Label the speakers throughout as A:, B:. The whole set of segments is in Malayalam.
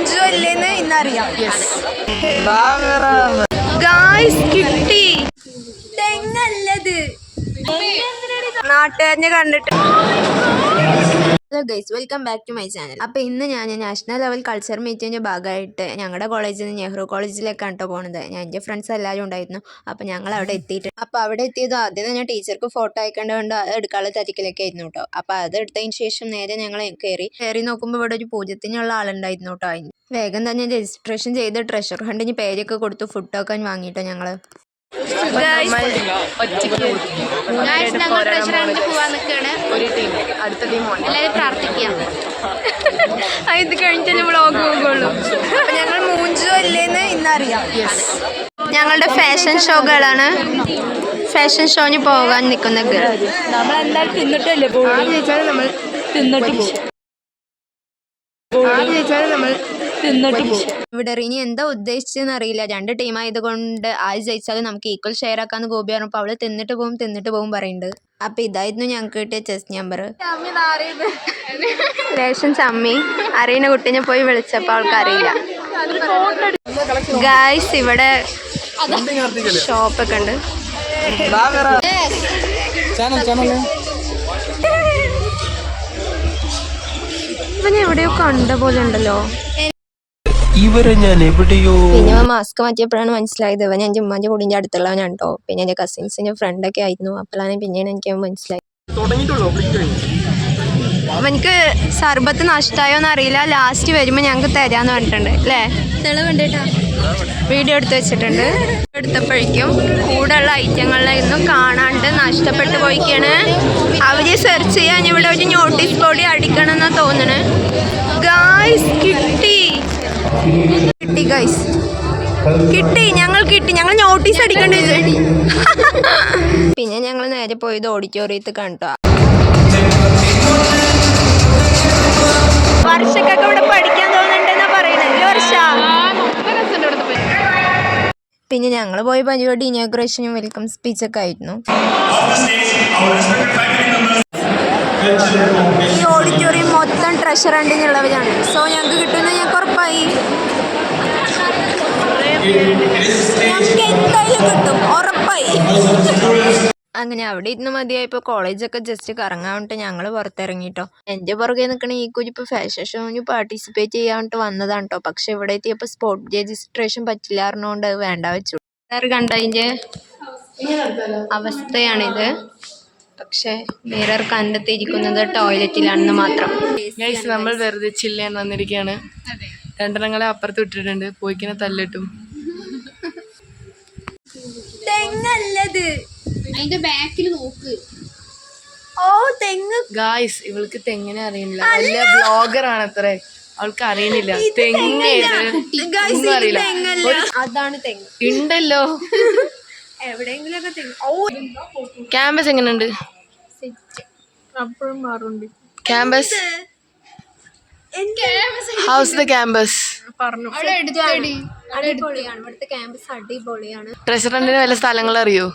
A: മൂഞ്ചോ ഇല്ലേന്ന് ഇന്നറിയാം. ഗായ്സ് കിട്ടി, തെങ്ങല്ലത് നാട്ടുകാരനെ കണ്ടിട്ട്. Hello guys, welcome back to my channel. അപ്പോൾ ഇന്ന് ഞാൻ നാഷണൽ ലെവൽ കൾച്ചർ മീറ്റിൻ്റെ ഭാഗമായിട്ട് ഞങ്ങളുടെ കോളേജിൽ നിന്ന് നെഹ്റു കോളേജിലേക്കാണ് കേട്ടോ പോകുന്നത്. എൻ്റെ ഫ്രണ്ട്സ് എല്ലാവരും ഉണ്ടായിരുന്നു. അപ്പോൾ ഞങ്ങൾ അവിടെ എത്തിയിട്ട് അവിടെ എത്തിയത് ആദ്യം തന്നെ ടീച്ചർക്ക് ഫോട്ടോ അയക്കേണ്ടതുകൊണ്ട് അത് എടുക്കാനുള്ള തിരക്കിലൊക്കെ ആയിരുന്നു കേട്ടോ. അപ്പോൾ അത് എടുത്തതിന് ശേഷം നേരെ ഞങ്ങൾ കയറി നോക്കുമ്പോൾ ഇവിടെ ഒരു പൂജ്യത്തിനുള്ള ആളുണ്ടായിരുന്നു കേട്ടോ. വേഗം തന്നെ രജിസ്ട്രേഷൻ ചെയ്ത് ട്രഷർ ഹണ്ടിന് പേരൊക്കെ കൊടുത്തു ഫുഡൊക്കെ വാങ്ങിയിട്ടോ ഞങ്ങൾ. ഇത് കഴിഞ്ഞിട്ട് വ്ളോഗ് പോകുള്ളൂ. അപ്പൊ ഞങ്ങൾ മൂഞ്ചോ ഇല്ലേന്ന് ഇന്നറിയാം. ഞങ്ങളുടെ ഫാഷൻ ഷോകളാണ്. ഫാഷൻ ഷോന് പോകാൻ നിൽക്കുന്ന
B: നമ്മളെന്തായാലും തിന്നിട്ടല്ലേ പോകും. നമ്മൾ തിന്നിട്ട് പോകും.
A: ഇവിടെ റിനി എന്താ ഉദ്ദേശിച്ചെന്ന് അറിയില്ല. 2 ടീമായതുകൊണ്ട് ആര് ജയിച്ചാലും നമുക്ക് ഈക്വൽ ഷെയർ ആക്കാന്ന് ഗോപി പറഞ്ഞപ്പോൾ അവള് തിന്നിട്ട് പോകും പറയുന്നുണ്ട്. അപ്പൊ ഇതായിരുന്നു ഞങ്ങൾക്ക് കിട്ടിയ ചെസ് നമ്പർ. ലേശം ചമ്മി അറിയുന്ന കുട്ടീനെ പോയി വിളിച്ചപ്പോൾ അവൾക്ക് അറിയില്ല. ഗായ്സ് ഇവിടെ ഷോപ്പൊക്കെ ഉണ്ട്. ഇവനെ എവിടെയോ കണ്ട പോലെ ഉണ്ടല്ലോ.
C: ഇവരെ ഞാൻ എവിടെയോ.
A: പിന്നെ മാസ്ക് മാറ്റിയപ്പോഴാണ് മനസ്സിലായത് ഇവൻ എൻ്റെ ഉമ്മാൻ്റെ കൂടിൻ്റെ അടുത്തുള്ളവനാണ് കേട്ടോ. പിന്നെ എൻ്റെ കസിൻസിൻ്റെ ഫ്രണ്ടൊക്കെ ആയിരുന്നു. അപ്പോഴാണ് പിന്നെയാണ് എനിക്ക് മനസ്സിലായത്. അവനക്ക് സർബത്ത് നഷ്ടമായോന്ന് അറിയില്ല. ലാസ്റ്റ് വരുമ്പോൾ ഞങ്ങൾക്ക് തരാന്ന് പറഞ്ഞിട്ടുണ്ട് അല്ലേ? തെളിവുണ്ടേട്ടാ, വീഡിയോ എടുത്ത് വെച്ചിട്ടുണ്ട്. എടുത്തപ്പോഴേക്കും കൂടെയുള്ള ഐറ്റങ്ങളിലൊന്നും കാണാണ്ട് നഷ്ടപ്പെട്ടു പോയിക്കാണ്. അവര് സെർച്ച് ചെയ്യാൻ ഇവിടെ ഒരു നോട്ടീസ് ബോർഡ് അടിക്കണം എന്നാ തോന്നണ്. ഗായ്സ് കിട്ടി ഗൈസ്, ഞങ്ങൾ നോട്ടീസ് അടിക്കേണ്ടത്. പിന്നെ ഞങ്ങൾ നേരെ പോയത് ഓഡിറ്റോറിയത്തിൽ കണ്ടോ. വർഷക്കൊക്കെ ഇവിടെ പഠിക്കാൻ തോന്നുന്നുണ്ടെന്നാ പറയുന്നത്. വർഷ പിന്നെ ഞങ്ങൾ പോയ പരിപാടി ഇനോഗ്രേഷനും വെൽക്കം സ്പീച്ചൊക്കെ ആയിരുന്നു. ഈ ഓഡിറ്റോറിയം മൊത്തം ട്രഷർ ഹണ്ടിനുള്ളവരാണ്. സോ ഞങ്ങൾക്ക് കിട്ടുമെന്ന് ഞങ്ങൾക്ക് ഉറപ്പായി. ഞങ്ങൾക്ക് എന്തായാലും കിട്ടും, ഉറപ്പായി. അങ്ങനെ അവിടെ ഇരുന്ന് മതിയായപ്പോൾ കോളേജൊക്കെ ജസ്റ്റ് കറങ്ങാൻ വേണ്ടിട്ട് ഞങ്ങൾ പുറത്തിറങ്ങിട്ടോ. എൻ്റെ പുറകെ നിൽക്കണ ഈ കുരിപ്പോൾ ഫാഷൻ ഷോന് പാർട്ടിസിപ്പേറ്റ് ചെയ്യാൻ വേണ്ടിട്ട് വന്നതാണ് കേട്ടോ. പക്ഷെ ഇവിടെ എത്തിയപ്പോൾ സ്പോട്ട് രജിസ്ട്രേഷൻ പറ്റില്ല പറഞ്ഞുകൊണ്ട് അത് വേണ്ട വെച്ചു. കണ്ടതിൻ്റെ അവസ്ഥയാണിത്. പക്ഷെ മിറർ കണ്ടെത്തിയിരിക്കുന്നത് ടോയ്ലറ്റിലാണെന്ന് മാത്രം.
B: നമ്മൾ വെറുതെ ചില്ലാൻ വന്നിരിക്കുകയാണ്. 2 എണ്ണങ്ങളെ അപ്പുറത്ത് വിട്ടിട്ടുണ്ട്. പോയിക്കിനെ തല്ലിട്ടു.
A: തെങ്ങല്ലത്
D: അതിന്റെ ബാക്കിൽ നോക്ക്.
A: ഓ തെങ്ങ്.
B: ഗായ്സ്, ഇവൾക്ക് തെങ്ങിനെ അറിയില്ല. വലിയ ബ്ലോഗർ ആണ് അത്രേ. അവൾക്ക് അറിയണില്ല തെങ്ങ് ഒന്നും അറിയില്ല.
A: അതാണ് തെങ്ങ്
B: ഉണ്ടല്ലോ
A: എവിടെയെങ്കിലും ഒക്കെ തെങ്ങ്. ഓ
B: ക്യാമ്പസ് എങ്ങനെയുണ്ട്?
A: അപ്പോഴും മാറുണ്ട്
B: ക്യാമ്പസ്. House the campus.
A: അടിപൊളിയാണ് ഇവിടുത്തെ ക്യാമ്പസ്, അടിപൊളിയാണ്.
B: ട്രഷർ ഹണ്ടിന് വല്ല സ്ഥലങ്ങൾ അറിയോ?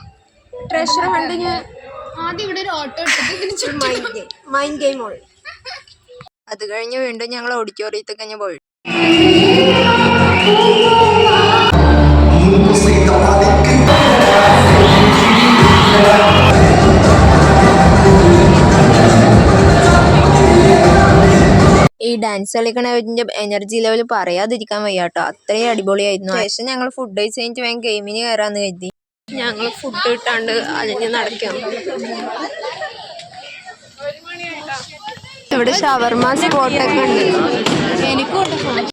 A: ട്രഷർ ഹണ്ടിന്
D: ആദ്യം ഇവിടെ ഒരു ഓട്ടോ
A: മൈൻഡ് ഗെയിം ഹോൾ. അത് കഴിഞ്ഞ് വീണ്ടും ഞങ്ങൾ ഓഡിറ്റോറിയത്തിൽ കഴിഞ്ഞ് പോയി. ഈ ഡാൻസ് കളിക്കണതിൻ്റെ എനർജി ലെവൽ പറയാതിരിക്കാൻ വയ്യ കേട്ടോ. അത്രയും അടിപൊളിയായിരുന്നു. ശേഷം ഞങ്ങൾ ഫുഡ് കഴിച്ച് കഴിഞ്ഞിട്ട് വേഗം ഗെയിമിന് കയറാന്ന് കരുതി. ഞങ്ങൾ ഫുഡ് കിട്ടാണ്ട് അലഞ്ഞ് നടക്കാം. ഇവിടെ ഷവർമ സ്പോട്ടൊക്കെ ഉണ്ട്.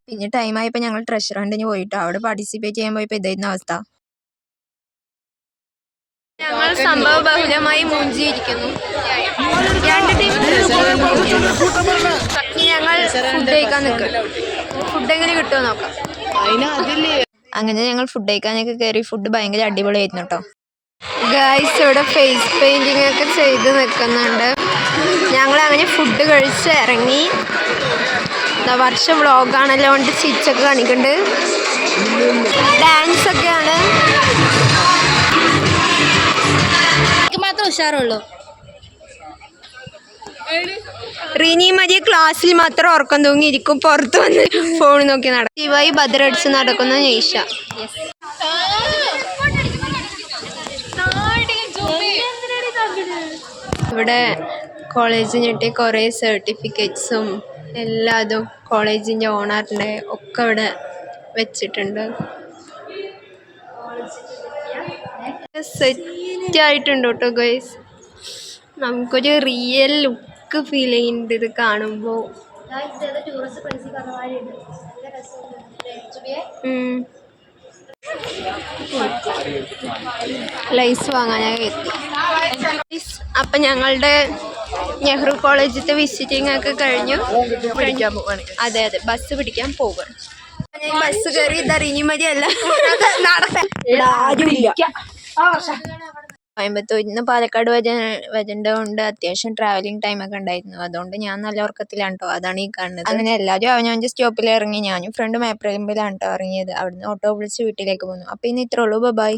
A: പിന്നെ ടൈമായപ്പോൾ ഞങ്ങൾ ട്രഷർ ഹണ്ടിന് പോയിട്ടോ. അവിടെ പാർട്ടിസിപ്പേറ്റ് ചെയ്യാൻ പോയപ്പോൾ ഇതായിരുന്നു അവസ്ഥ. ഞങ്ങൾ സംഭവ ബഹുലമായി മൂഞ്ചിയിരിക്കുന്നു. 2 ടീം ഞങ്ങൾ ഫുഡ് കഴിക്കാൻ നിൽക്കും. ഫുഡ് എങ്ങനെ കിട്ടുമോ നോക്കാം. അങ്ങനെ ഞങ്ങൾ ഫുഡ് കഴിക്കാനൊക്കെ കയറി. ഫുഡ് ഭയങ്കര അടിപൊളിയായിരുന്നു കേട്ടോ. ഗായ്സ് ഇവിടെ ഫേസ് പെയിന്റിങ് ഒക്കെ ചെയ്ത് നിൽക്കുന്നുണ്ട്. ഞങ്ങൾ അങ്ങനെ ഫുഡ് കഴിച്ച് ഇറങ്ങി. വർഷം വ്ളോഗാണല്ലോ കൊണ്ട് ചിരിച്ചൊക്കെ കാണിക്കുന്നുണ്ട്. ഡാൻസൊക്കെയാണ്.
D: മാത്രം ഉഷാറുള്ളൂ.
A: റിനി മതി ക്ലാസ്സിൽ മാത്രം ഉറക്കം തൂങ്ങി ഇരിക്കും, പുറത്ത് വന്ന് ഫോൺ നോക്കി നടക്കും. ശിവായി ഭദ്രടിച്ച് നടക്കുന്ന നൈഷ. ഇവിടെ കോളേജിന് കിട്ടിയ കുറേ സർട്ടിഫിക്കറ്റ്സും എല്ലാതും കോളേജിൻ്റെ ഓണറിൻ്റെ ഒക്കെ ഇവിടെ വെച്ചിട്ടുണ്ട്. സെറ്റായിട്ടുണ്ട് കേട്ടോ ഗൈസ്. നമുക്കൊരു റിയൽ ലുക്ക് ഫീൽ ചെയ്യുന്നുണ്ട് ഇത് കാണുമ്പോൾ. ലൈസ് വാങ്ങാനായി എത്തി. അപ്പം ഞങ്ങളുടെ നെഹ്റു കോളേജിലത്തെ വിസിറ്റിംഗ് ഒക്കെ കഴിഞ്ഞു. അതെ അതെ, ബസ് പിടിക്കാൻ പോകും. ബസ് കയറി ഇതറിഞ്ഞു മതിയല്ല കോയമ്പത്തൂരിൽ നിന്ന് പാലക്കാട് വരേണ്ട കൊണ്ട് അത്യാവശ്യം ട്രാവലിംഗ് ടൈമൊക്കെ ഉണ്ടായിരുന്നു. അതുകൊണ്ട് ഞാൻ നല്ല ഉറക്കത്തിലാണ് കേട്ടോ. അതാണ് ഈ കാണുന്നത്. അങ്ങനെ എല്ലാവരും അവനവൻ്റെ സ്റ്റോപ്പിൽ ഇറങ്ങി. ഞാനും ഫ്രണ്ടും ഏപ്രിലിലാണ് കേട്ടോ ഇറങ്ങിയത്. അവിടുന്ന് ഓട്ടോ വിളിച്ച് വീട്ടിലേക്ക് പോന്നു. അപ്പോൾ ഇന്ന് ഇത്രേ ഉള്ളൂ. ബൈ.